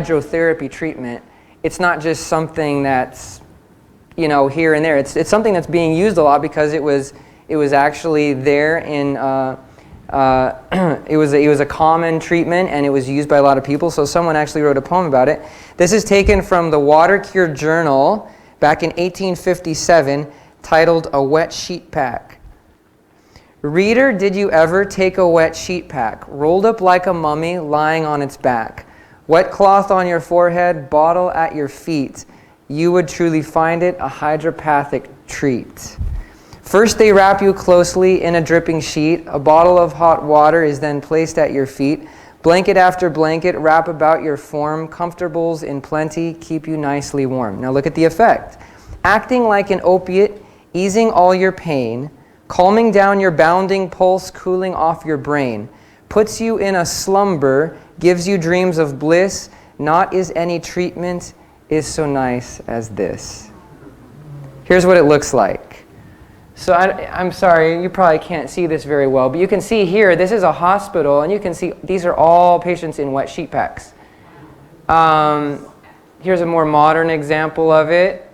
hydrotherapy treatment, it's not just something that's, here and there. It's something that's being used a lot because it was actually there in it was a common treatment, and it was used by a lot of people. So someone actually wrote a poem about it. This is taken from the Water Cure Journal back in 1857, titled "A Wet Sheet Pack." Reader, did you ever take a wet sheet pack, rolled up like a mummy, lying on its back? Wet cloth on your forehead, bottle at your feet. You would truly find it a hydropathic treat. First they wrap you closely in a dripping sheet. A bottle of hot water is then placed at your feet. Blanket after blanket wrap about your form. Comfortables in plenty keep you nicely warm. Now look at the effect. Acting like an opiate, easing all your pain, calming down your bounding pulse, cooling off your brain, puts you in a slumber, gives you dreams of bliss. Not is any treatment is so nice as this. Here's what it looks like. So I'm sorry, you probably can't see this very well, but you can see here, this is a hospital, and you can see these are all patients in wet sheet packs. Here's a more modern example of it.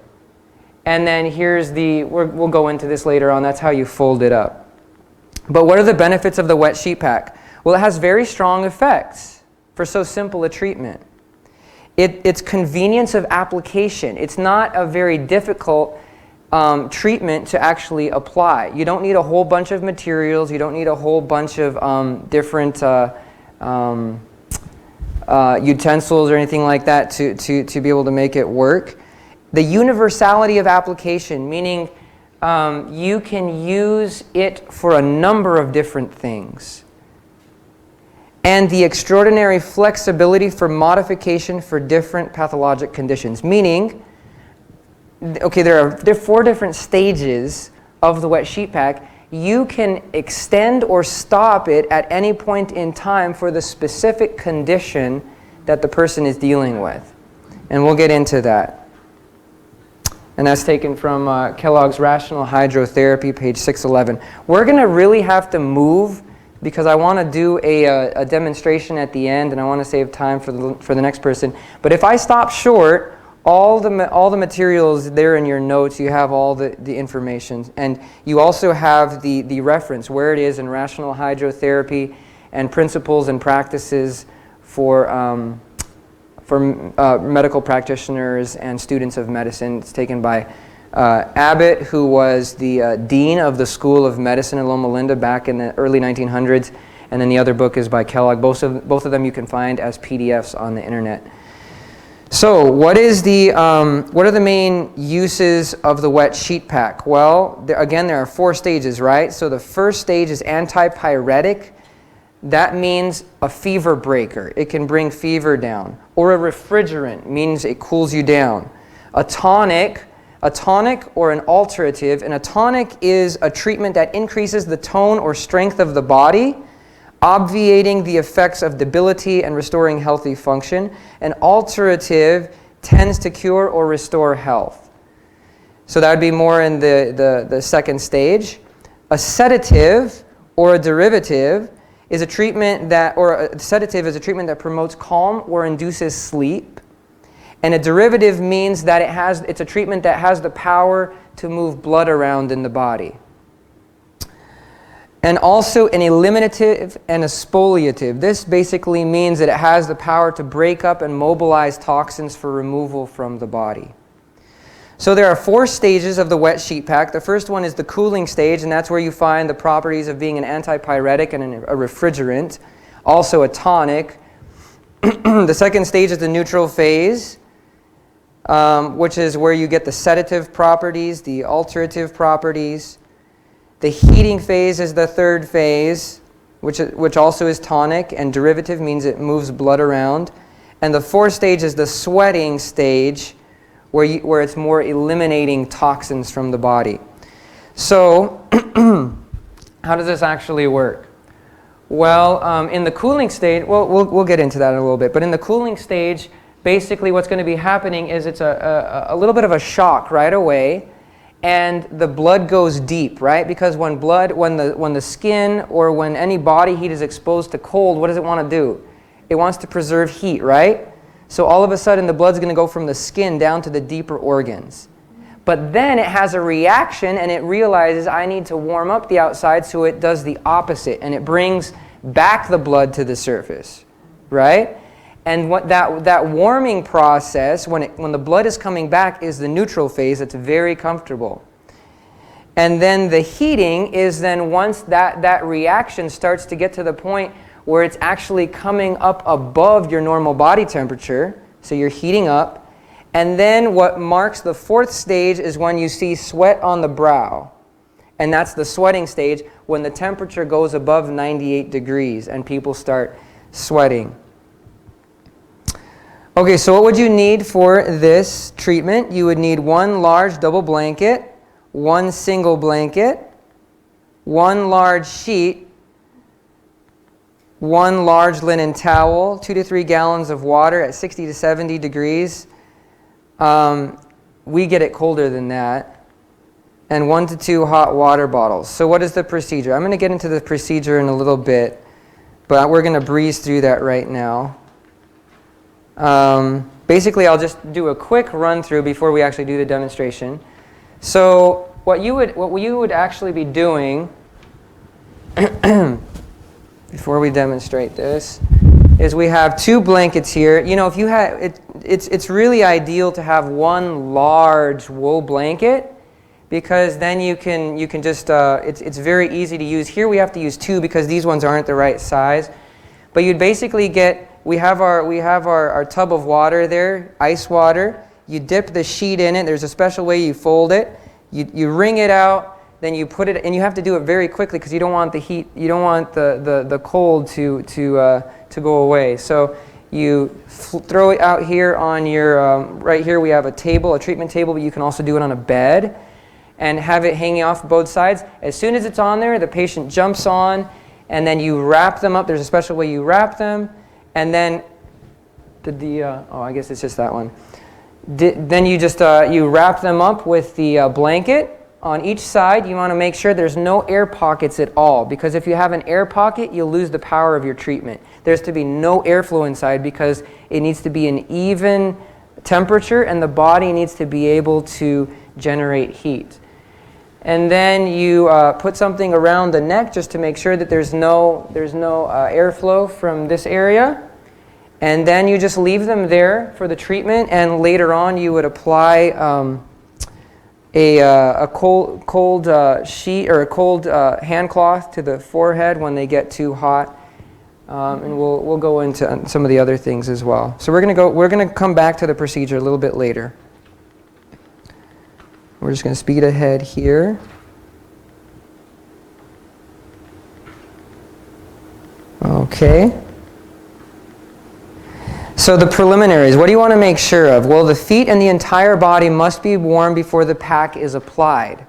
And then here's we'll go into this later on, that's how you fold it up. But what are the benefits of the wet sheet pack? Well, it has very strong effects for so simple a treatment. It's convenience of application. It's not a very difficult treatment to actually apply. You don't need a whole bunch of materials. You don't need a whole bunch of different utensils or anything like that to be able to make it work. The universality of application, meaning you can use it for a number of different things. And the extraordinary flexibility for modification for different pathologic conditions, meaning, okay, there are 4 different stages of the wet sheet pack. You can extend or stop it at any point in time for the specific condition that the person is dealing with. And we'll get into that. And that's taken from Kellogg's Rational Hydrotherapy, page 611. We're going to really have to move because I want to do a demonstration at the end, and I want to save time for the next person. But if I stop short, all the materials there in your notes, you have all the information. And you also have the reference, where it is in Rational Hydrotherapy and Principles and Practices for medical practitioners and students of medicine. It's taken by Abbott, who was the dean of the School of Medicine in Loma Linda back in the early 1900s. And then the other book is by Kellogg. Both of them you can find as PDFs on the internet. So what are the main uses of the wet sheet pack? Well, again, there are 4 stages, right? So the first stage is antipyretic. That means a fever breaker. It can bring fever down. Or a refrigerant means it cools you down. A tonic or an alterative. And a tonic is a treatment that increases the tone or strength of the body, obviating the effects of debility and restoring healthy function. An alterative tends to cure or restore health. So that would be more in the second stage. A sedative or a derivative is a treatment that promotes calm or induces sleep. And a derivative means that it's a treatment that has the power to move blood around in the body. And also an eliminative and a spoliative. This basically means that it has the power to break up and mobilize toxins for removal from the body. So there are 4 stages of the wet sheet pack. The first one is the cooling stage, and that's where you find the properties of being an antipyretic and a refrigerant, also a tonic. The second stage is the neutral phase, which is where you get the sedative properties, the alterative properties. The heating phase is the third phase, which also is tonic, and derivative means it moves blood around. And the 4th stage is the sweating stage, where it's more eliminating toxins from the body. So, how does this actually work? Well, in the cooling stage, we'll get into that in a little bit, but in the cooling stage, basically what's going to be happening is it's a little bit of a shock right away, and the blood goes deep, right? Because when the skin or when any body heat is exposed to cold, what does it want to do? It wants to preserve heat, right? So all of a sudden the blood's going to go from the skin down to the deeper organs. But then it has a reaction and it realizes I need to warm up the outside, so it does the opposite and it brings back the blood to the surface, right? And what that warming process, when the blood is coming back, is the neutral phase. It's very comfortable. And then the heating is then once that reaction starts to get to the point where it's actually coming up above your normal body temperature, so you're heating up. And then what marks the fourth stage is when you see sweat on the brow. And that's the sweating stage, when the temperature goes above 98 degrees and people start sweating. Okay, so what would you need for this treatment? You would need 1 large double blanket, 1 single blanket, 1 large sheet, 1 large linen towel, 2 to 3 gallons of water at 60 to 70 degrees. We get it colder than that. And 1 to 2 hot water bottles. So what is the procedure? I'm going to get into the procedure in a little bit, but we're going to breeze through that right now. Basically, I'll just do a quick run through before we actually do the demonstration. So what you would actually be doing before we demonstrate this is we have 2 blankets here. You know, if you have it's really ideal to have 1 large wool blanket, because then you can just it's very easy to use. Here we have to use 2 because these ones aren't the right size. But you'd basically we have our tub of water there, ice water. You dip the sheet in it. There's a special way you fold it. You wring it out. Then you put it, and you have to do it very quickly because you don't want the heat, you don't want the cold to go away. So you throw it out here on your, right here we have a table, a treatment table, but you can also do it on a bed and have it hanging off both sides. As soon as it's on there, the patient jumps on, and then you wrap them up. There's a special way you wrap them, and then I guess it's just that one. Then you just you wrap them up with the blanket. On each side, you want to make sure there's no air pockets at all, because if you have an air pocket, you'll lose the power of your treatment. There's to be no airflow inside because it needs to be an even temperature and the body needs to be able to generate heat. And then you put something around the neck just to make sure that there's no airflow from this area. And then you just leave them there for the treatment, and later on you would apply a cold sheet or a cold hand cloth to the forehead when they get too hot, and we'll go into some of the other things as well. So we're gonna come back to the procedure a little bit later. We're just gonna speed ahead here. Okay. So the preliminaries, what do you want to make sure of? Well, the feet and the entire body must be warm before the pack is applied.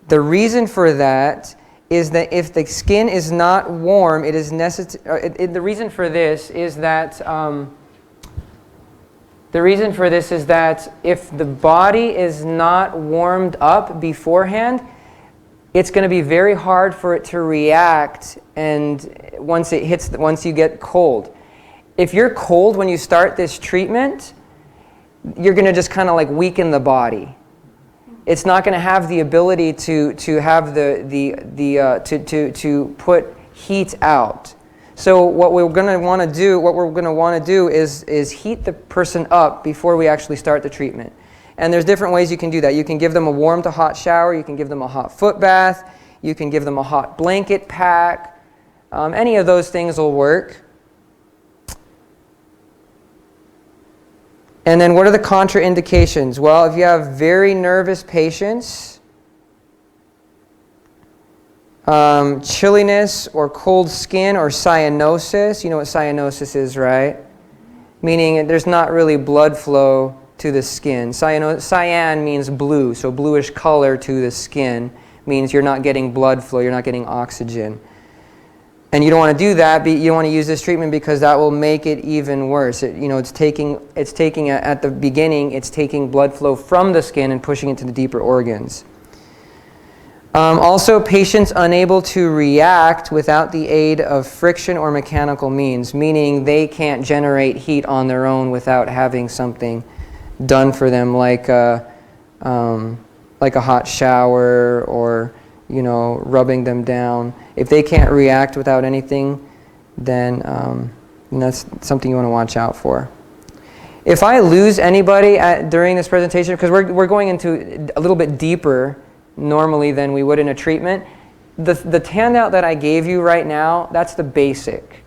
The reason for that is that if the skin is not warm, it is necessary. The reason for this is that if the body is not warmed up beforehand, it's going to be very hard for it to react. And once you get cold. If you're cold when you start this treatment, you're going to just kind of like weaken the body. It's not going to have the ability to have to put heat out. So what we're going to want to do is heat the person up before we actually start the treatment. And there's different ways you can do that. You can give them a warm to hot shower. You can give them a hot foot bath. You can give them a hot blanket pack. Any of those things will work. And then what are the contraindications? Well, if you have very nervous patients, chilliness or cold skin or cyanosis, you know what cyanosis is, right? Meaning there's not really blood flow to the skin. Cyan means blue, so bluish color to the skin means you're not getting blood flow, you're not getting oxygen. And you don't want to do that, but you want to use this treatment because that will make it even worse. It's taking at the beginning, it's taking blood flow from the skin and pushing it to the deeper organs. Also, patients unable to react without the aid of friction or mechanical means, meaning they can't generate heat on their own without having something done for them, like a hot shower or, rubbing them down. If they can't react without anything, then that's something you want to watch out for. If I lose anybody during this presentation, because we're going into a little bit deeper normally than we would in a treatment, the handout that I gave you right now, that's the basic.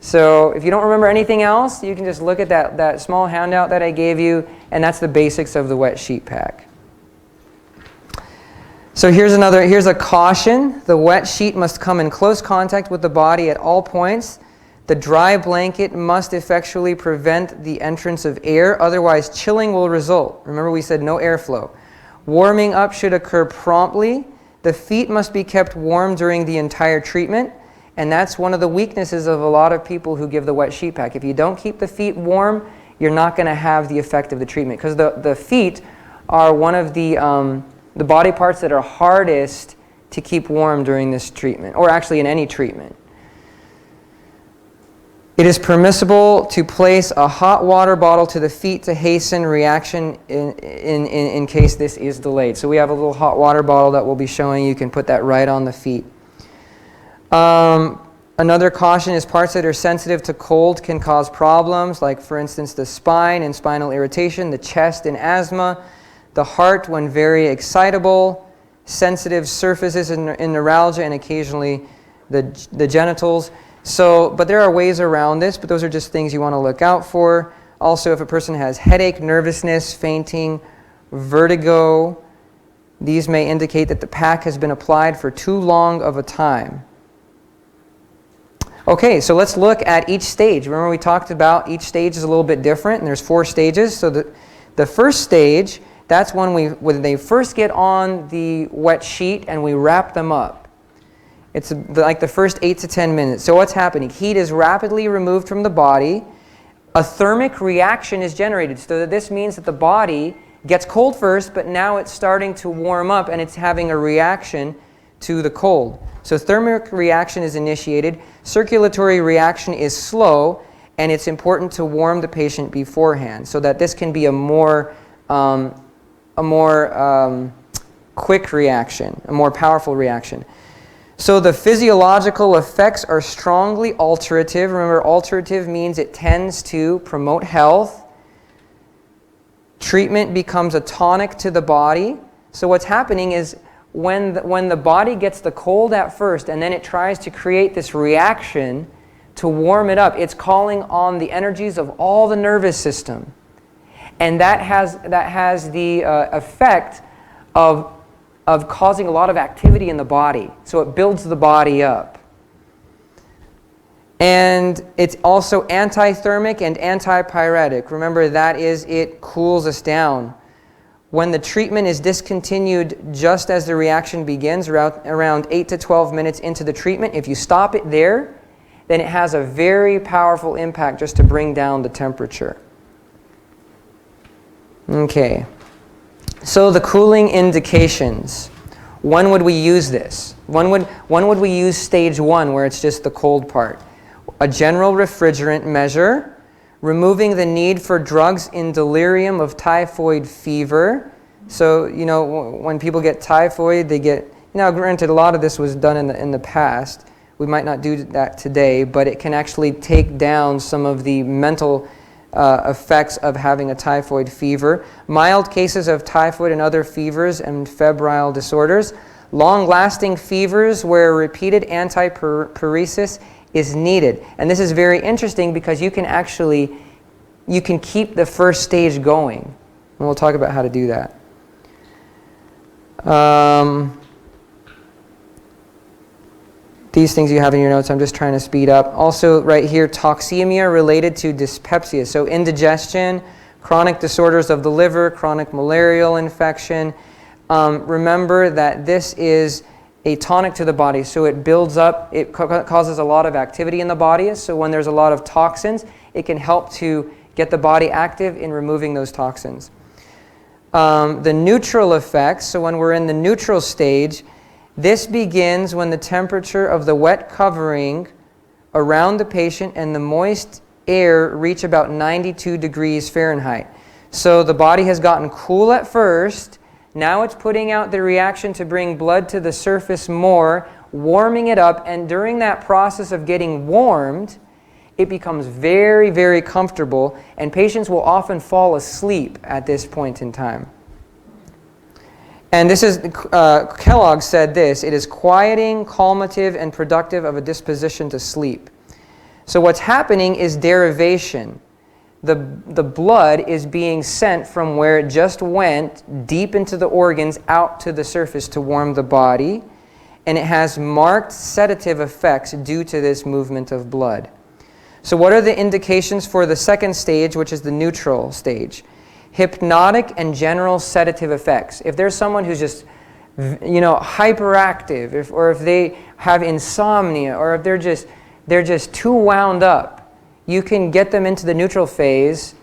So if you don't remember anything else, you can just look at that small handout that I gave you, and that's the basics of the wet sheet pack. So here's a caution. The wet sheet must come in close contact with the body at all points. The dry blanket must effectually prevent the entrance of air, otherwise chilling will result. Remember, we said no airflow. Warming up should occur promptly. The feet must be kept warm during the entire treatment, and that's one of the weaknesses of a lot of people who give the wet sheet pack. If you don't keep the feet warm, you're not going to have the effect of the treatment, because the feet are one of the body parts that are hardest to keep warm during this treatment, or actually in any treatment. It is permissible to place a hot water bottle to the feet to hasten reaction in case this is delayed. So we have a little hot water bottle that we'll be showing. You can put that right on the feet. Another caution is parts that are sensitive to cold can cause problems, like for instance the spine and spinal irritation, the chest and asthma, the heart when very excitable, sensitive surfaces in neuralgia, and occasionally the genitals. But there are ways around this, but those are just things you want to look out for. Also, if a person has headache, nervousness, fainting, vertigo, these may indicate that the pack has been applied for too long of a time. Okay, so let's look at each stage. Remember we talked about each stage is a little bit different, and there's 4 stages. So the first stage, that's when they first get on the wet sheet and we wrap them up. It's like the first 8 to 10 minutes. So what's happening? Heat is rapidly removed from the body. A thermic reaction is generated. So this means that the body gets cold first, but now it's starting to warm up and it's having a reaction to the cold. So thermic reaction is initiated. Circulatory reaction is slow, and it's important to warm the patient beforehand so that this can be a more quick reaction, a more powerful reaction. So the physiological effects are strongly alterative. Remember, alterative means it tends to promote health. Treatment becomes a tonic to the body. So what's happening is when the body gets the cold at first and then it tries to create this reaction to warm it up, it's calling on the energies of all the nervous system. And that has the effect of causing a lot of activity in the body. So it builds the body up. And it's also antithermic and antipyretic. Remember, that is, it cools us down. When the treatment is discontinued just as the reaction begins, around 8 to 12 minutes into the treatment, if you stop it there, then it has a very powerful impact just to bring down the temperature. Okay. So the cooling indications. When would we use this? When would we use stage 1, where it's just the cold part? A general refrigerant measure, removing the need for drugs in delirium of typhoid fever. So, when people get typhoid, they get, granted a lot of this was done in the past. We might not do that today, but it can actually take down some of the mental effects of having a typhoid fever, mild cases of typhoid and other fevers and febrile disorders, long-lasting fevers where repeated antiparesis is needed. And this is very interesting because you can keep the first stage going. And we'll talk about how to do that. These things you have in your notes, I'm just trying to speed up. Also, right here, toxemia related to dyspepsia. So indigestion, chronic disorders of the liver, chronic malarial infection. Remember that this is a tonic to the body. So it builds up, it causes a lot of activity in the body. So when there's a lot of toxins, it can help to get the body active in removing those toxins. The neutral effects, so when we're in the neutral stage, this begins when the temperature of the wet covering around the patient and the moist air reach about 92 degrees Fahrenheit. So the body has gotten cool at first. Now it's putting out the reaction to bring blood to the surface more, warming it up, and during that process of getting warmed, it becomes very, very comfortable, and patients will often fall asleep at this point in time. And this is, Kellogg said this, it is quieting, calmative, and productive of a disposition to sleep. So what's happening is derivation. The blood is being sent from where it just went deep into the organs out to the surface to warm the body, and it has marked sedative effects due to this movement of blood. So what are the indications for the second stage, which is the neutral stage? Hypnotic and general sedative effects. If there's someone who's just, hyperactive, or if they have insomnia, or if they're just too wound up, you can get them into the neutral phase.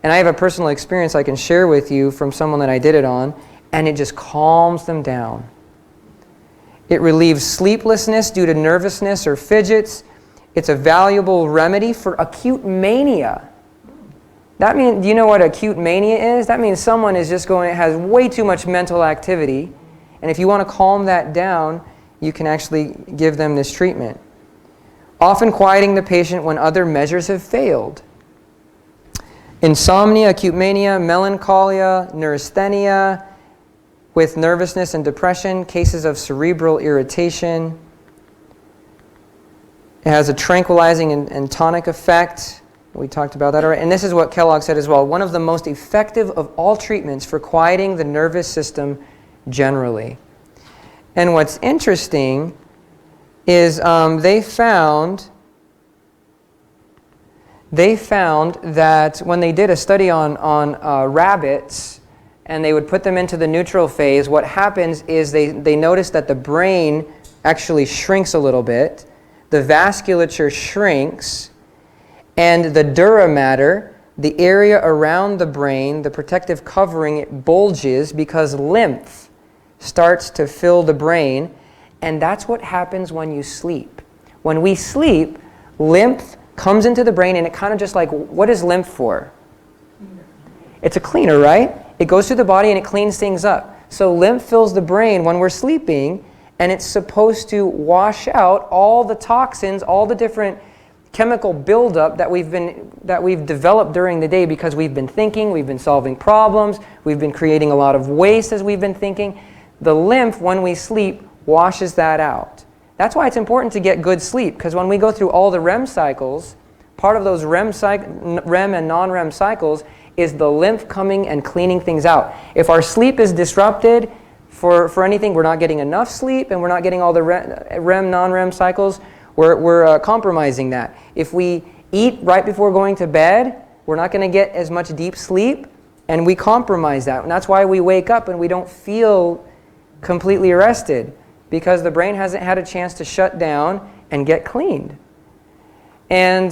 And I have a personal experience I can share with you from someone that I did it on, and it just calms them down. It relieves sleeplessness due to nervousness or fidgets. It's a valuable remedy for acute mania. That means, do you know what acute mania is? That means someone is just has way too much mental activity. And if you want to calm that down, you can actually give them this treatment. Often quieting the patient when other measures have failed. Insomnia, acute mania, melancholia, neurasthenia, with nervousness and depression, cases of cerebral irritation. It has a tranquilizing and tonic effect. We talked about that already. And this is what Kellogg said as well. One of the most effective of all treatments for quieting the nervous system generally. And what's interesting is they found that when they did a study on rabbits and they would put them into the neutral phase, what happens is they noticed that the brain actually shrinks a little bit, the vasculature shrinks, and the dura mater, the area around the brain, the protective covering, it bulges because lymph starts to fill the brain. And that's what happens when you sleep. When we sleep, lymph comes into the brain, and it kind of just like, what is lymph for? It's a cleaner, right? It goes through the body and it cleans things up. So lymph fills the brain when we're sleeping, and it's supposed to wash out all the toxins, all the different chemical buildup that we've developed during the day because we've been thinking, we've been solving problems, we've been creating a lot of waste as we've been thinking. The lymph, when we sleep, washes that out. That's why it's important to get good sleep, because when we go through all the REM cycles, part of those REM and non-REM cycles is the lymph coming and cleaning things out. If our sleep is disrupted for anything, we're not getting enough sleep and we're not getting all the REM, non-REM cycles, we're compromising that. If we eat right before going to bed, we're not going to get as much deep sleep, and we compromise that. And that's why we wake up and we don't feel completely rested, because the brain hasn't had a chance to shut down and get cleaned. And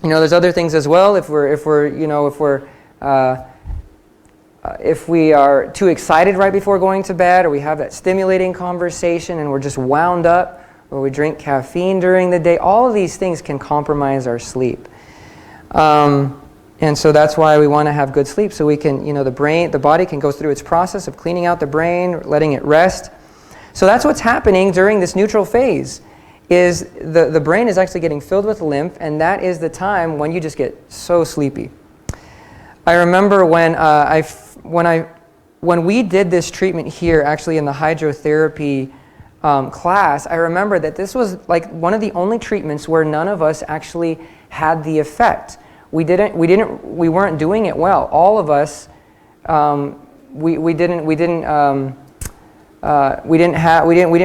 there's other things as well. If we are too excited right before going to bed, or we have that stimulating conversation and we're just wound up, or we drink caffeine during the day, all of these things can compromise our sleep. And so that's why we want to have good sleep, so we can, the body can go through its process of cleaning out the brain, letting it rest. So that's what's happening during this neutral phase, is the brain is actually getting filled with lymph, and that is the time when you just get so sleepy. I remember when we did this treatment here, actually in the hydrotherapy class, I remember that this was like one of the only treatments where none of us actually had the effect. We weren't doing it well. All of us, we didn't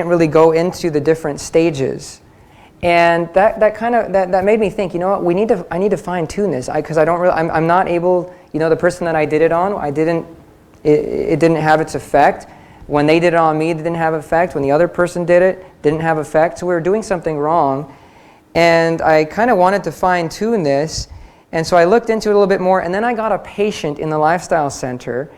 really go into the different stages, and that made me think. You know what? I need to fine tune this, because I'm not able. The person that I did it on, it didn't have its effect. When they did it on me, it didn't have effect. When the other person did it, didn't have effect. So we were doing something wrong, and I kind of wanted to fine tune this. And so I looked into it a little bit more, and then I got a patient in the lifestyle center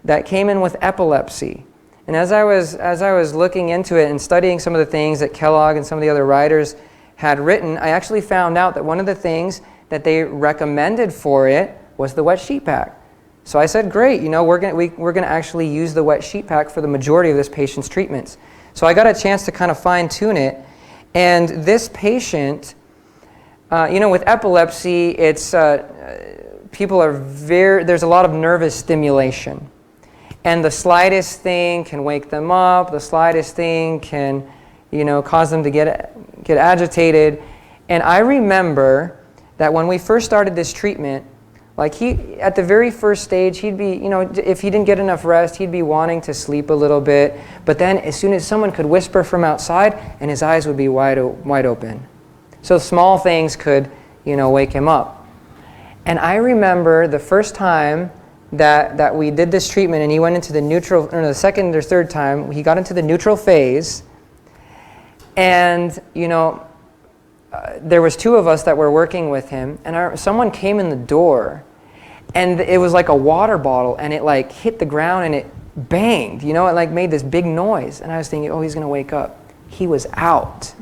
that came in with epilepsy. And as I was looking into it and studying some of the things that Kellogg and some of the other writers had written, I actually found out that one of the things that they recommended for it was the wet sheet pack. So I said, great, we're gonna actually use the wet sheet pack for the majority of this patient's treatments. So I got a chance to kind of fine tune it. And this patient, with epilepsy, it's there's a lot of nervous stimulation. And the slightest thing can wake them up. The slightest thing can, cause them to get agitated. And I remember that when we first started this treatment, at the very first stage, he'd be, if he didn't get enough rest, he'd be wanting to sleep a little bit. But then as soon as someone could whisper from outside, and his eyes would be wide open. So small things could, wake him up. And I remember the first time that we did this treatment and he went into the neutral, the second or third time, he got into the neutral phase. And, there was two of us that were working with him, and someone came in the door, and it was like a water bottle, and it hit the ground and it banged, it made this big noise. And I was thinking, oh, he's going to wake up. He was out.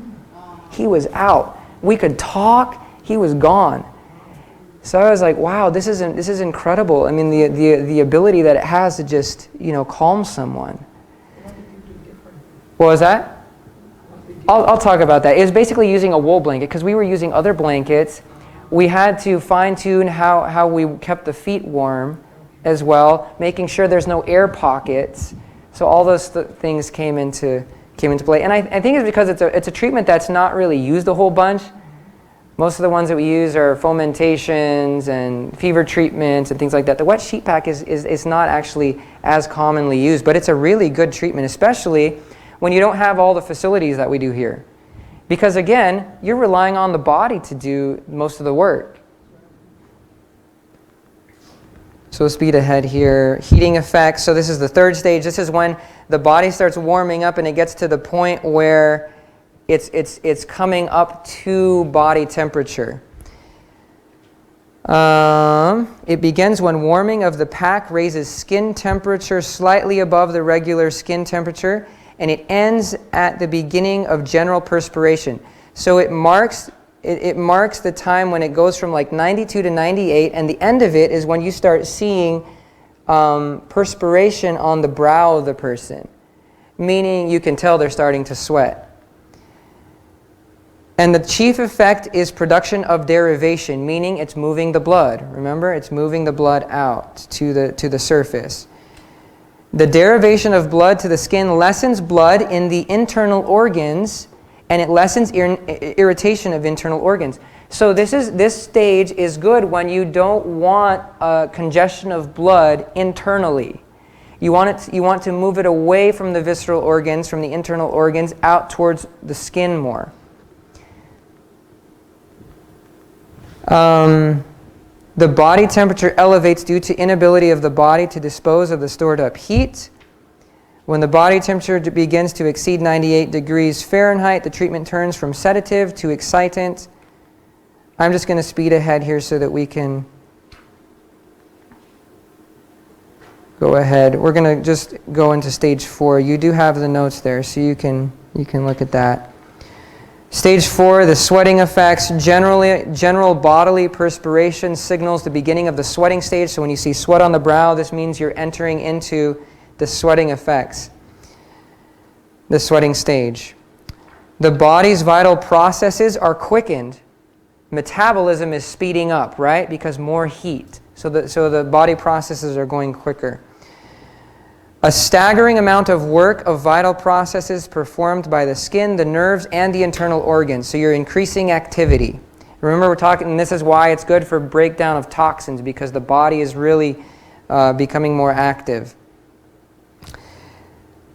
He was out. We could talk. He was gone. So I was like, wow, this is incredible. I mean, the ability that it has to just, calm someone. What was that? I'll talk about that. It was basically using a wool blanket, because we were using other blankets. We had to fine-tune how we kept the feet warm as well, making sure there's no air pockets. So all those things came into play. And I think it's because it's a treatment that's not really used a whole bunch. Most of the ones that we use are fomentations and fever treatments and things like that. The wet sheet pack is not actually as commonly used, but it's a really good treatment, especially when you don't have all the facilities that we do here. Because again, you're relying on the body to do most of the work. So speed ahead here. Heating effects. So this is the third stage. This is when the body starts warming up and it gets to the point where it's coming up to body temperature. It begins when warming of the pack raises skin temperature slightly above the regular skin temperature, and it ends at the beginning of general perspiration. So it marks the time when it goes from 92 to 98, and the end of it is when you start seeing perspiration on the brow of the person, meaning you can tell they're starting to sweat. And the chief effect is production of derivation, meaning it's moving the blood. Remember, it's moving the blood out to the surface. The derivation of blood to the skin lessens blood in the internal organs, and it lessens irritation of internal organs. So this stage is good when you don't want a congestion of blood internally. You want to move it away from the visceral organs, from the internal organs, out towards the skin more. The body temperature elevates due to inability of the body to dispose of the stored up heat. When the body temperature begins to exceed 98 degrees Fahrenheit, the treatment turns from sedative to excitant. I'm just going to speed ahead here so that we can go ahead. We're going to just go into stage 4. You do have the notes there, so you can look at that. Stage 4, the sweating effects. General bodily perspiration signals the beginning of the sweating stage. So when you see sweat on the brow, this means you're entering into the sweating effects, the sweating stage. The body's vital processes are quickened. Metabolism is speeding up, right? Because more heat. So the body processes are going quicker. A staggering amount of work of vital processes performed by the skin, the nerves, and the internal organs. So you're increasing activity. Remember, we're talking, and this is why it's good for breakdown of toxins, because the body is really becoming more active.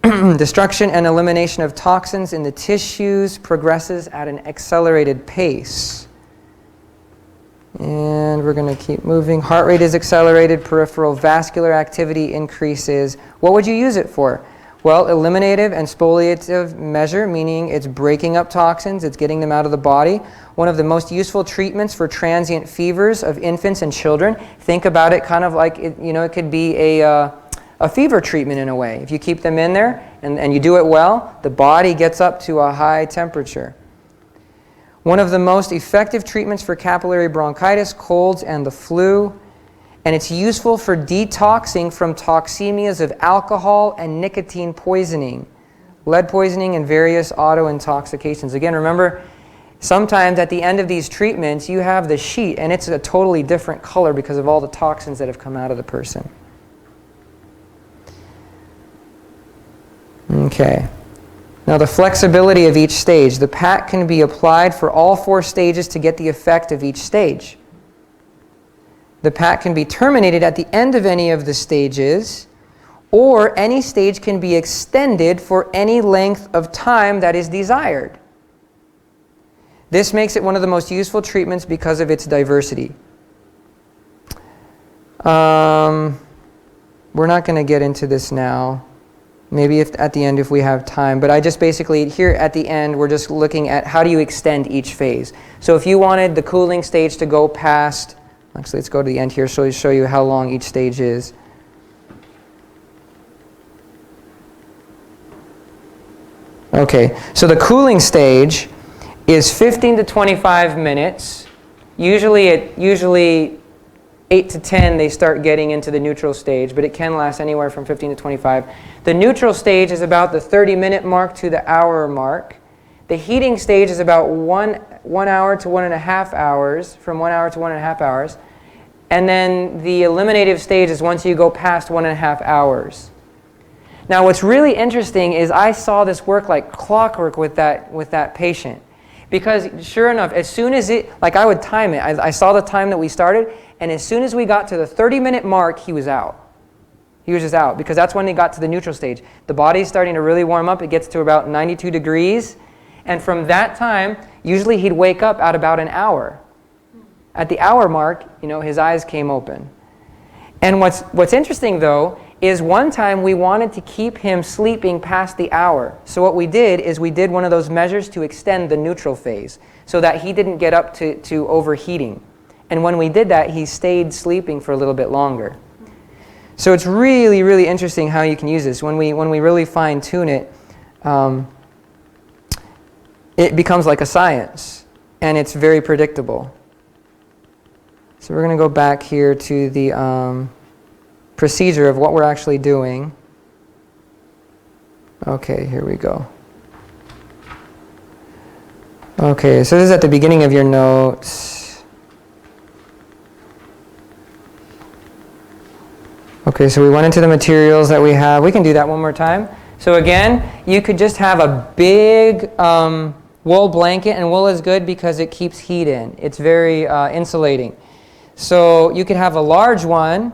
Destruction and elimination of toxins in the tissues progresses at an accelerated pace. And we're going to keep moving. Heart rate is accelerated. Peripheral vascular activity increases. What would you use it for? Well, eliminative and spoliative measure, meaning it's breaking up toxins, it's getting them out of the body. One of the most useful treatments for transient fevers of infants and children. Think about it kind of like, it could be a fever treatment in a way. If you keep them in there and you do it well, the body gets up to a high temperature. One of the most effective treatments for capillary bronchitis, colds, and the flu. And it's useful for detoxing from toxemias of alcohol and nicotine poisoning, lead poisoning, and various auto-intoxications. Again, remember, sometimes at the end of these treatments, you have the sheet, and it's a totally different color because of all the toxins that have come out of the person. Okay. Now, the flexibility of each stage. The pack can be applied for all 4 stages to get the effect of each stage. The pack can be terminated at the end of any of the stages, or any stage can be extended for any length of time that is desired. This makes it one of the most useful treatments because of its diversity. We're not going to get into this now. Maybe at the end if we have time. But I just basically, here at the end, we're just looking at how do you extend each phase. So if you wanted the cooling stage to go past, actually let's go to the end here so I'll show you how long each stage is. Okay, so the cooling stage is 15 to 25 minutes. Usually 8 to 10 they start getting into the neutral stage, but it can last anywhere from 15 to 25. The neutral stage is about the 30-minute mark to the hour mark. The heating stage is about 1 hour to 1.5 hours, from 1 hour to 1.5 hours. And then the eliminative stage is once you go past 1.5 hours. Now what's really interesting is I saw this work like clockwork with that patient. Because sure enough, as soon as I would time it, I saw the time that we started, and as soon as we got to the 30-minute mark, he was out. He was just out, because that's when he got to the neutral stage. The body's starting to really warm up. It gets to about 92 degrees. And from that time, usually he'd wake up at about an hour. At the hour mark, his eyes came open. And what's interesting, though, is one time we wanted to keep him sleeping past the hour. So what we did is we did one of those measures to extend the neutral phase so that he didn't get up to overheating. And when we did that, he stayed sleeping for a little bit longer. So it's really, really interesting how you can use this. When we really fine-tune it, it becomes like a science, and it's very predictable. So we're going to go back here to the procedure of what we're actually doing. Okay, here we go. Okay, so this is at the beginning of your notes. Okay, so we went into the materials that we have. We can do that one more time. So again, you could just have a big wool blanket, and wool is good because it keeps heat in. It's very insulating. So you could have a large one,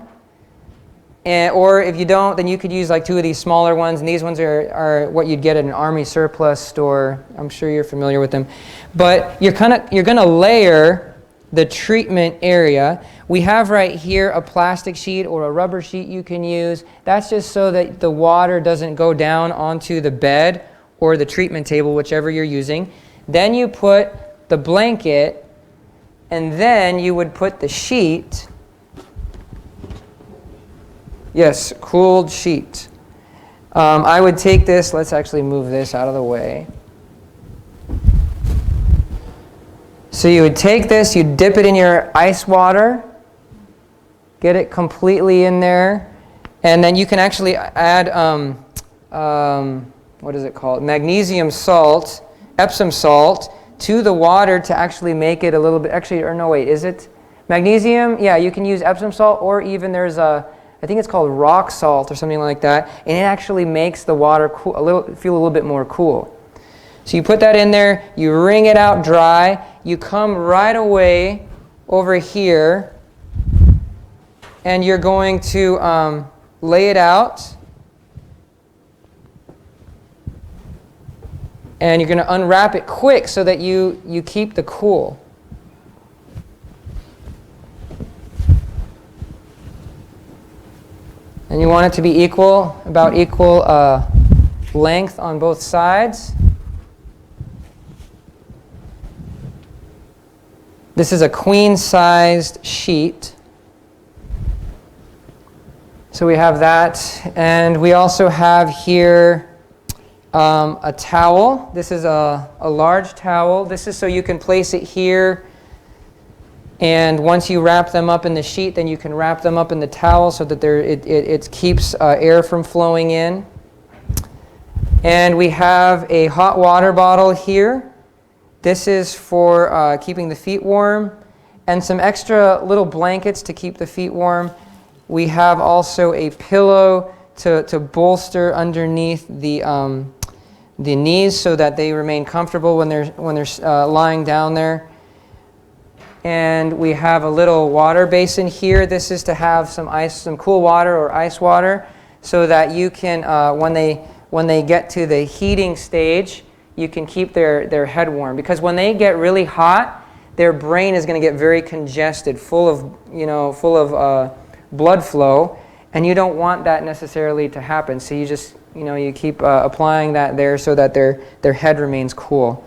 or if you don't, then you could use like 2 of these smaller ones, and these ones are what you'd get at an Army surplus store. I'm sure you're familiar with them. But you're going to layer the treatment area. We have right here a plastic sheet or a rubber sheet you can use. That's just so that the water doesn't go down onto the bed or the treatment table, whichever you're using. Then you put the blanket, and then you would put the sheet. Yes, cooled sheet. I would take this, let's actually move this out of the way. So you would take this, you dip it in your ice water, get it completely in there, and then you can actually add, what is it called? Magnesium salt, Epsom salt, to the water to actually make it a little bit, is it? Magnesium, yeah, you can use Epsom salt, or even there's I think it's called rock salt or something like that, and it actually makes the water feel a little bit more cool. So you put that in there, you wring it out dry, you come right away over here, and you're going to lay it out, and you're going to unwrap it quick so that you keep the cool. And you want it to be about equal length on both sides. This is a queen-sized sheet. So we have that, and we also have here a towel. This is a large towel. This is so you can place it here, and once you wrap them up in the sheet, then you can wrap them up in the towel so that it keeps air from flowing in. And we have a hot water bottle here. This is for keeping the feet warm, and some extra little blankets to keep the feet warm. We have also a pillow to bolster underneath the knees so that they remain comfortable when they're lying down there. And we have a little water basin here. This is to have some cool water or ice water, so that you can when they get to the heating stage, you can keep their head warm. Because when they get really hot, their brain is going to get very congested, full of blood flow, and you don't want that necessarily to happen. So you just, you keep applying that there so that their head remains cool.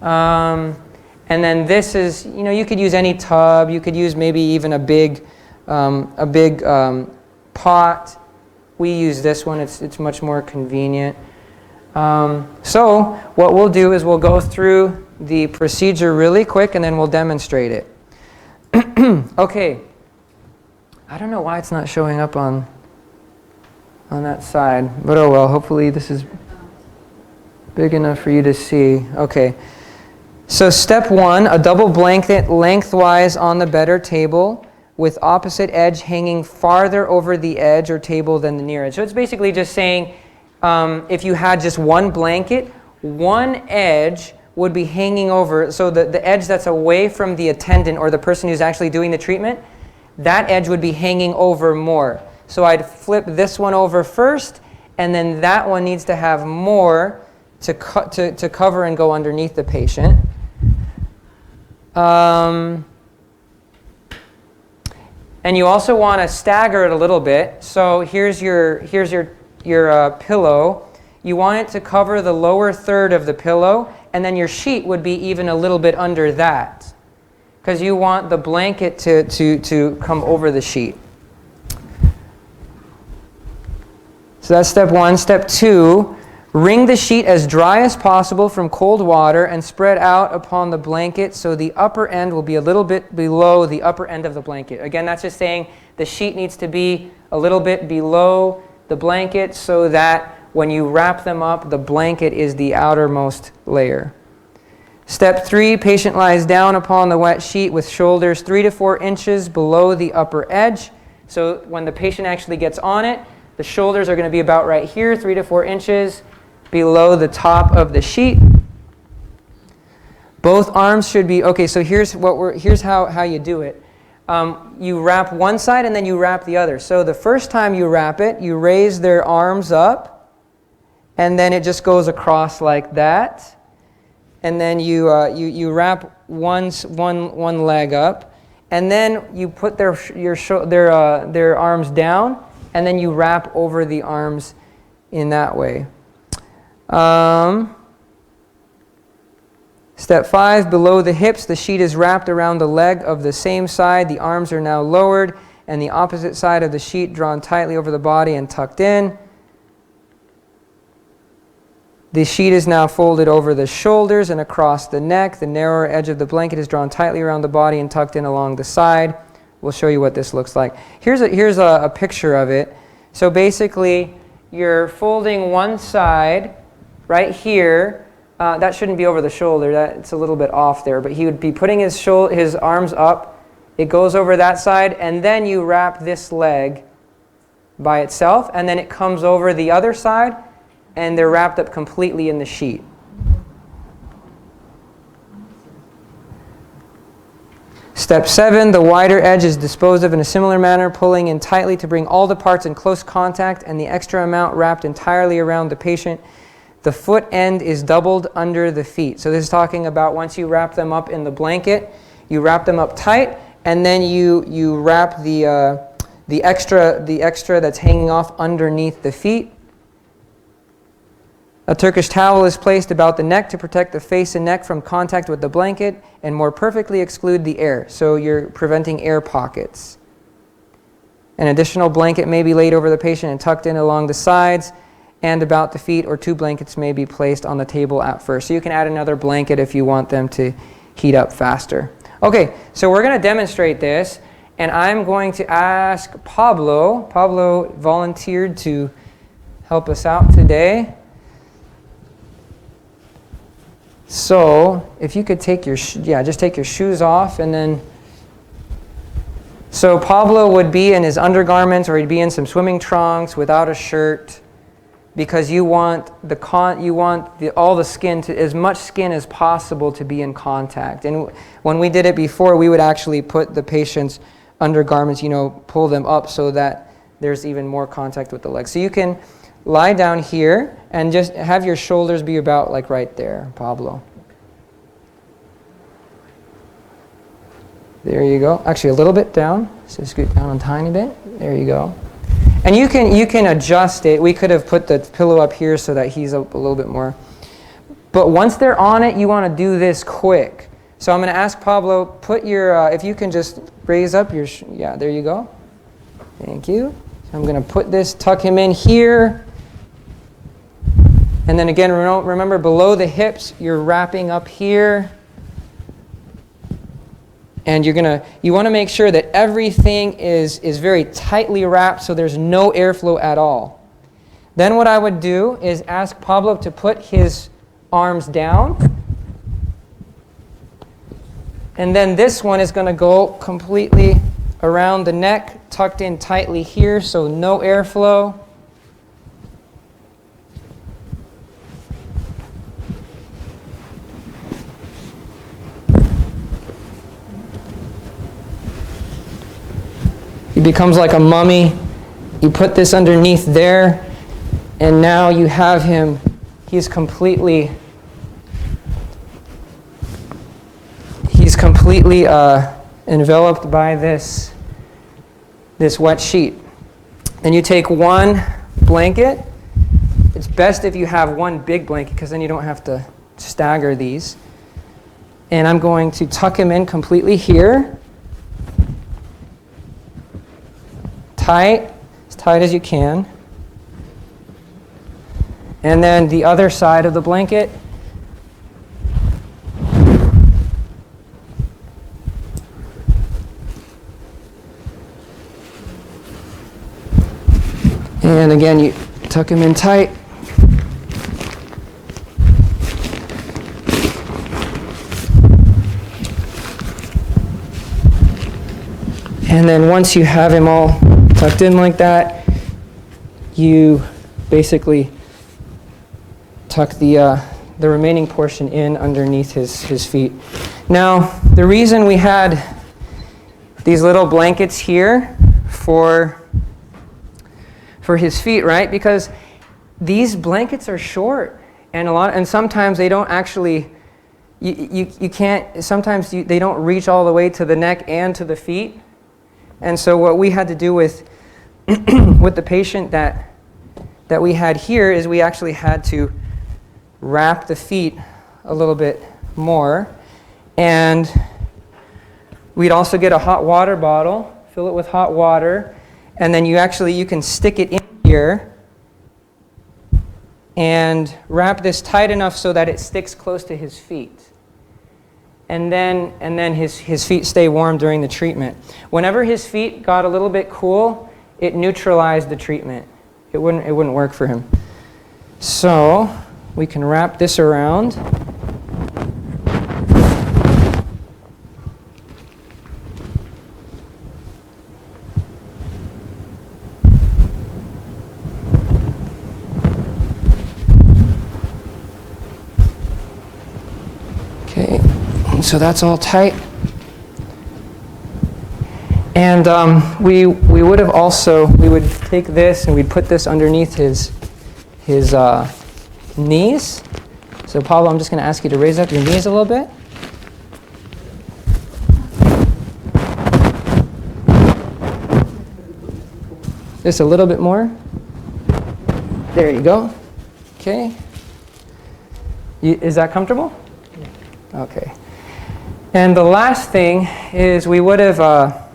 And then this is, you could use any tub. You could use maybe even a big pot. We use this one. It's much more convenient. So what we'll do is we'll go through the procedure really quick, and then we'll demonstrate it. Okay. I don't know why it's not showing up on that side, but oh well, hopefully this is big enough for you to see. Okay. So step 1, a double blanket lengthwise on the bed or table with opposite edge hanging farther over the edge or table than the near edge. So it's basically just saying if you had just one blanket, one edge would be hanging over, so the edge that's away from the attendant or the person who's actually doing the treatment, that edge would be hanging over more. So I'd flip this one over first, and then that one needs to have more to cover and go underneath the patient. And you also want to stagger it a little bit. So here's your pillow. You want it to cover the lower third of the pillow, and then your sheet would be even a little bit under that, because you want the blanket to come over the sheet. So that's step 1. Step 2, wring the sheet as dry as possible from cold water and spread out upon the blanket so the upper end will be a little bit below the upper end of the blanket. Again, that's just saying the sheet needs to be a little bit below the blanket so that when you wrap them up, the blanket is the outermost layer. Step 3, patient lies down upon the wet sheet with shoulders 3 to 4 inches below the upper edge. So when the patient actually gets on it, the shoulders are going to be about right here, 3 to 4 inches below the top of the sheet. Both arms should be, okay, so here's how you do it. You wrap one side and then you wrap the other. So the first time you wrap it, you raise their arms up, and then it just goes across like that. And then you wrap one leg up, and then you put their arms down, and then you wrap over the arms in that way. Step 5, below the hips, the sheet is wrapped around the leg of the same side. The arms are now lowered, and the opposite side of the sheet drawn tightly over the body and tucked in. The sheet is now folded over the shoulders and across the neck. The narrower edge of the blanket is drawn tightly around the body and tucked in along the side. We'll show you what this looks like. Here's a picture of it. So basically, you're folding one side right here. That shouldn't be over the shoulder. It's a little bit off there. But he would be putting his arms up. It goes over that side, and then you wrap this leg by itself, and then it comes over the other side, and they're wrapped up completely in the sheet. Step 7, the wider edge is disposed of in a similar manner, pulling in tightly to bring all the parts in close contact and the extra amount wrapped entirely around the patient. The foot end is doubled under the feet. So this is talking about once you wrap them up in the blanket, you wrap them up tight, and then you wrap the extra that's hanging off underneath the feet. A Turkish towel is placed about the neck to protect the face and neck from contact with the blanket and more perfectly exclude the air. So you're preventing air pockets. An additional blanket may be laid over the patient and tucked in along the sides and about the feet, or 2 blankets may be placed on the table at first. So you can add another blanket if you want them to heat up faster. Okay, so we're going to demonstrate this, and I'm going to ask Pablo. Pablo volunteered to help us out today. So if you could take your, just take your shoes off, and then, so Pablo would be in his undergarments, or he'd be in some swimming trunks without a shirt, because you want all the skin, as much skin as possible to be in contact. And when we did it before, we would actually put the patient's undergarments, pull them up so that there's even more contact with the legs. So you can lie down here and just have your shoulders be about like right there, Pablo. There you go. Actually, a little bit down. So scoot down a tiny bit. There you go. And you can adjust it. We could have put the pillow up here so that he's up a little bit more. But once they're on it, you want to do this quick. So I'm going to ask Pablo, put your, if you can just raise up your, there you go. Thank you. So I'm going to put this, tuck him in here. And then again, remember below the hips, you're wrapping up here. And you want to make sure that everything is very tightly wrapped so there's no airflow at all. Then what I would do is ask Pablo to put his arms down. And then this one is going to go completely around the neck, tucked in tightly here so no airflow. He becomes like a mummy. You put this underneath there, and now you have him, he's completely enveloped by this wet sheet. Then you take one blanket. It's best if you have one big blanket, because then you don't have to stagger these. And I'm going to tuck him in completely here. Tight, as tight as you can. And then the other side of the blanket. And again, you tuck him in tight. And then once you have him all tucked in like that, you basically tuck the remaining portion in underneath his feet. Now, the reason we had these little blankets here for his feet, right? Because these blankets are short, and sometimes they don't actually, you can't, sometimes they don't reach all the way to the neck and to the feet. And so what we had to do with with the patient that we had here is we actually had to wrap the feet a little bit more. And we'd also get a hot water bottle, fill it with hot water, and then you can stick it in here and wrap this tight enough so that it sticks close to his feet. And then his feet stay warm during the treatment. Whenever his feet got a little bit cool, it neutralized the treatment. It wouldn't work for him. So we can wrap this around. Okay, so that's all tight. And we would take this and we'd put this underneath his knees. So Pablo, I'm just going to ask you to raise up your knees a little bit. Just a little bit more. There you go. Okay. Is that comfortable? Okay. And the last thing is we would have,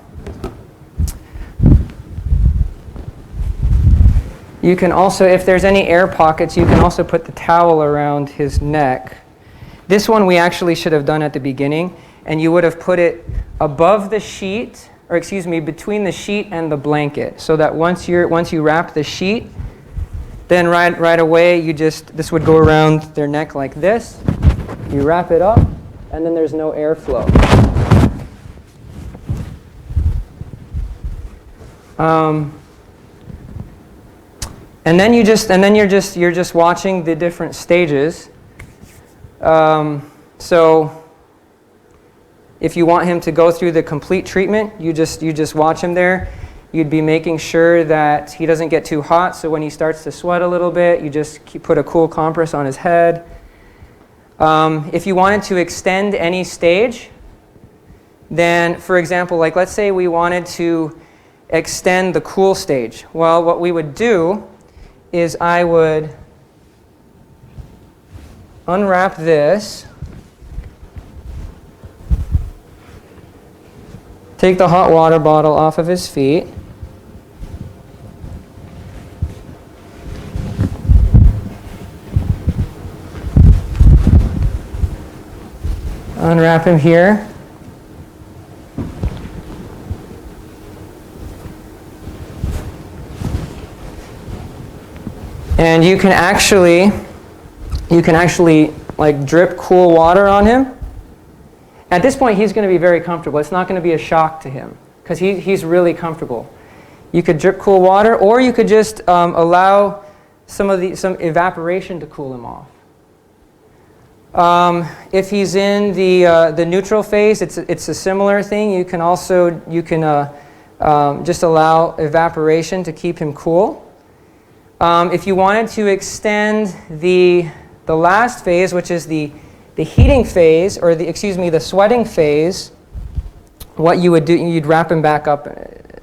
you can also, if there's any air pockets, you can also put the towel around his neck. This one we actually should have done at the beginning, and you would have put it above the sheet, or excuse me, between the sheet and the blanket, so that once you wrap the sheet, then right away this would go around their neck like this. You wrap it up, and then there's no airflow. And then you're just watching the different stages. So if you want him to go through the complete treatment, you just watch him there. You'd be making sure that he doesn't get too hot, so when he starts to sweat a little bit, you just put a cool compress on his head. If you wanted to extend any stage, then, for example, like let's say we wanted to extend the cool stage. Well, what we would do is I would unwrap this, take the hot water bottle off of his feet, unwrap him here, and you can actually like drip cool water on him. At this point, he's going to be very comfortable. It's not going to be a shock to him because he's really comfortable. You could drip cool water, or you could just allow some evaporation to cool him off. If he's in the neutral phase, it's a similar thing. You can just allow evaporation to keep him cool. If you wanted to extend the last phase, which is the heating phase, or the sweating phase, what you would do, you'd wrap him back up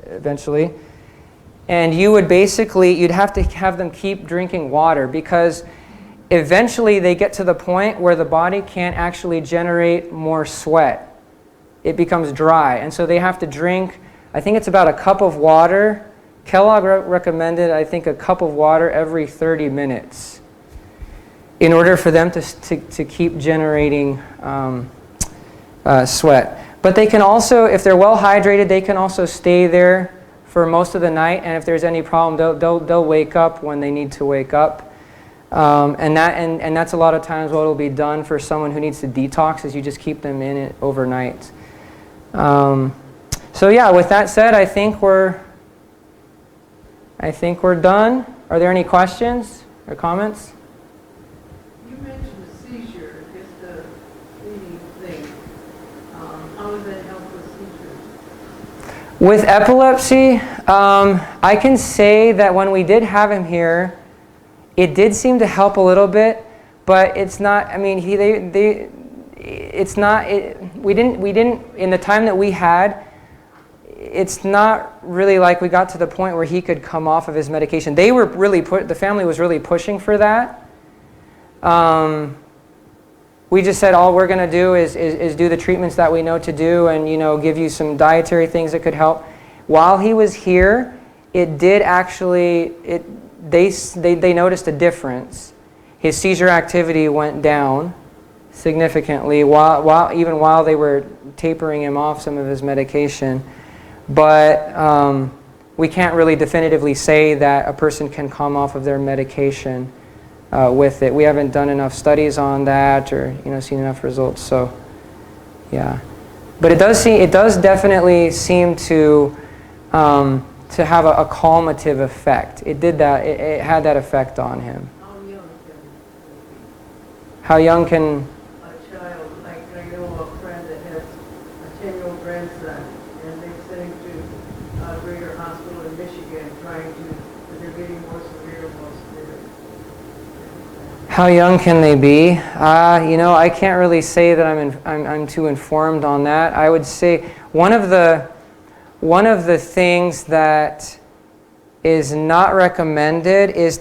eventually, and you would you'd have to have them keep drinking water, because eventually they get to the point where the body can't actually generate more sweat. It becomes dry, and so they have to drink, I think it's about a cup of water. Kellogg recommended, I think, a cup of water every 30 minutes in order for them to keep generating sweat. But they can also, if they're well hydrated, they can also stay there for most of the night, and if there's any problem, they'll wake up when they need to wake up. And that's a lot of times what will be done for someone who needs to detox, is you just keep them in it overnight. So yeah, with that said, I think we're done. Are there any questions or comments? You mentioned the seizure, just the bleeding thing. How does that help with seizures? With epilepsy, I can say that when we did have him here, it did seem to help a little bit, but it's not. I mean, it's not. We didn't in the time that we had. It's not really like we got to the point where he could come off of his medication. They were really the family was really pushing for that. We just said all we're going to do is do the treatments that we know to do, and give you some dietary things that could help. While he was here, it did actually they noticed a difference. His seizure activity went down significantly even while they were tapering him off some of his medication. But we can't really definitively say that a person can come off of their medication with it. We haven't done enough studies on that, or seen enough results. So, yeah. But it does definitely seem to have a calmative effect. It did that. It had that effect on him. How young can How young can? a child, like I know a friend that has a 10-year-old grandson, and they're sending to a greater hospital in Michigan, but they're getting more severe and more severe. How young can they be? I can't really say that I'm too informed on that. I would say one of the things that is not recommended is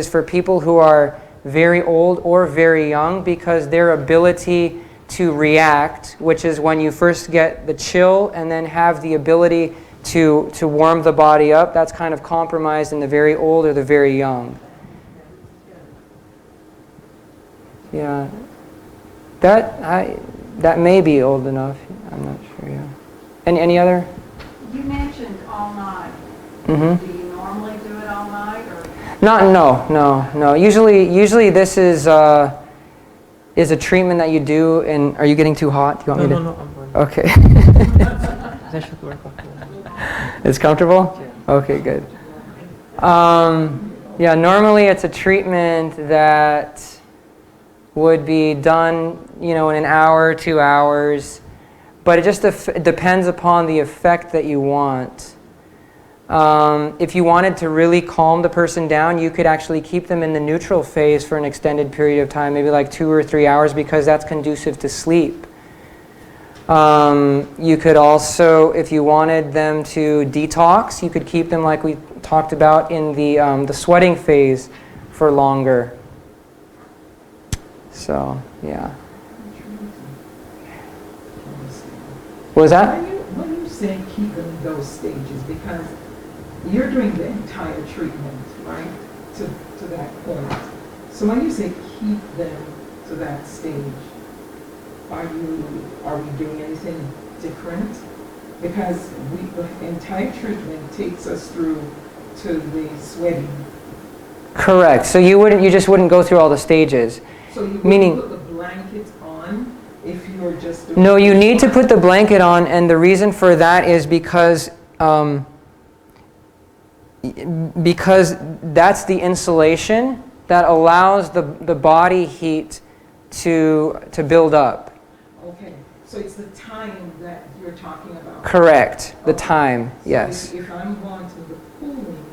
for people who are very old or very young, because their ability to react, which is when you first get the chill and then have the ability to warm the body up, that's kind of compromised in the very old or the very young. Yeah. That may be old enough. I'm not sure, yeah. Any other? You mentioned all night. Mm-hmm. Do you normally do it all night, or? No. Usually this is a treatment that you do. And are you getting too hot? Do you want me to? No, I'm fine. Okay. That should work. It's comfortable? Okay, good. Yeah, normally it's a treatment that would be done, in an hour, 2 hours, but it just depends upon the effect that you want. If you wanted to really calm the person down, you could actually keep them in the neutral phase for an extended period of time, maybe like 2 or 3 hours, because that's conducive to sleep. You could also, if you wanted them to detox, you could keep them, like we talked about, in the sweating phase for longer. So, yeah. What was that? When you say keep them in those stages, because you're doing the entire treatment, right, to that point. So when you say keep them to that stage, are we doing anything different? Because the entire treatment takes us through to the sweating. Correct. So you just wouldn't go through all the stages. So you Meaning, wouldn't put the blanket on if you're just doing no, you need to put the blanket on, and the reason for that is because that's the insulation that allows the body heat to build up. Okay, so it's the time that you're talking about. Correct. The Okay. time, So yes. if I'm going to the cooling,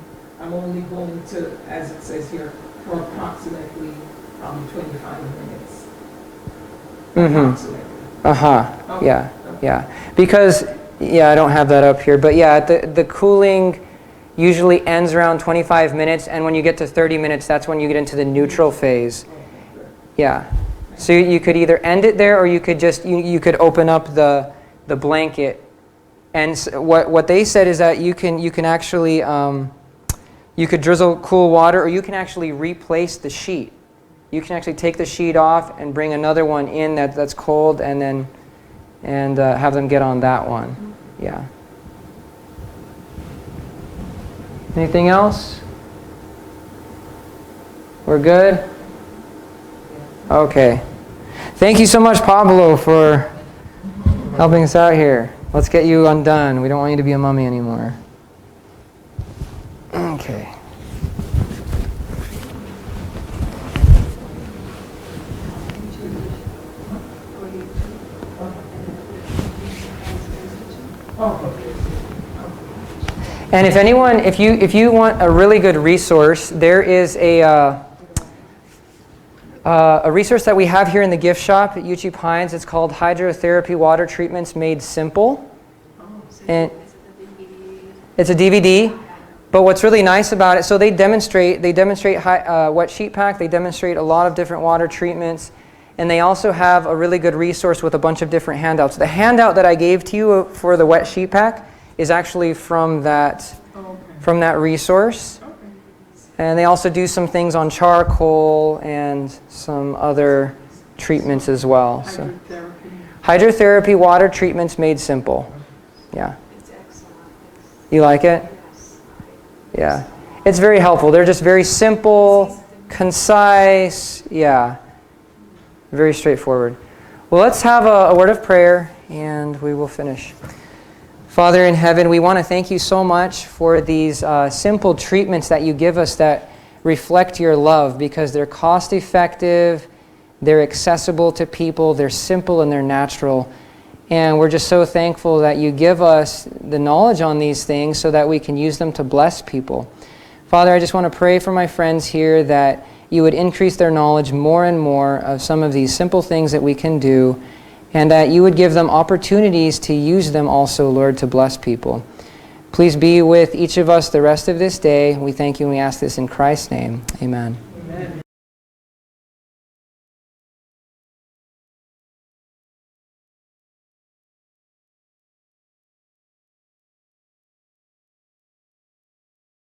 I'm only going to, as it says here, for approximately 25 minutes. Mm-hmm. Approximately. Uh-huh. Okay. Yeah. Okay. Yeah. Because, I don't have that up here, but yeah, the cooling usually ends around 25 minutes, and when you get to 30 minutes, that's when you get into the neutral phase. Yeah. So you could either end it there, or you could just, you could open up the blanket. And what they said is that you can actually, you could drizzle cool water, or you can actually replace the sheet. You can actually take the sheet off and bring another one in that's cold, and then have them get on that one. Yeah. Anything else? We're good? Okay. Thank you so much, Pablo, for helping us out here. Let's get you undone. We don't want you to be a mummy anymore. Okay. And if anyone, if you want a really good resource, there is a resource that we have here in the gift shop at UC Pines. It's called Hydrotherapy Water Treatments Made Simple. And it's a DVD. But what's really nice about it, so they demonstrate wet sheet pack. They demonstrate a lot of different water treatments. And they also have a really good resource with a bunch of different handouts. The handout that I gave to you for the wet sheet pack is actually from that resource. And they also do some things on charcoal and some other treatments as well. So, hydrotherapy water treatments made simple. Yeah. It's excellent. You like it? Yes. Yeah. It's very helpful. They're just very simple, concise. Yeah. Very straightforward. Well, let's have a word of prayer, and we will finish. Father in heaven, we want to thank you so much for these simple treatments that you give us that reflect your love, because they're cost effective, they're accessible to people, they're simple, and they're natural. And we're just so thankful that you give us the knowledge on these things so that we can use them to bless people. Father, I just want to pray for my friends here that you would increase their knowledge more and more of some of these simple things that we can do, and that you would give them opportunities to use them also, Lord, to bless people. Please be with each of us the rest of this day. We thank you and we ask this in Christ's name. Amen.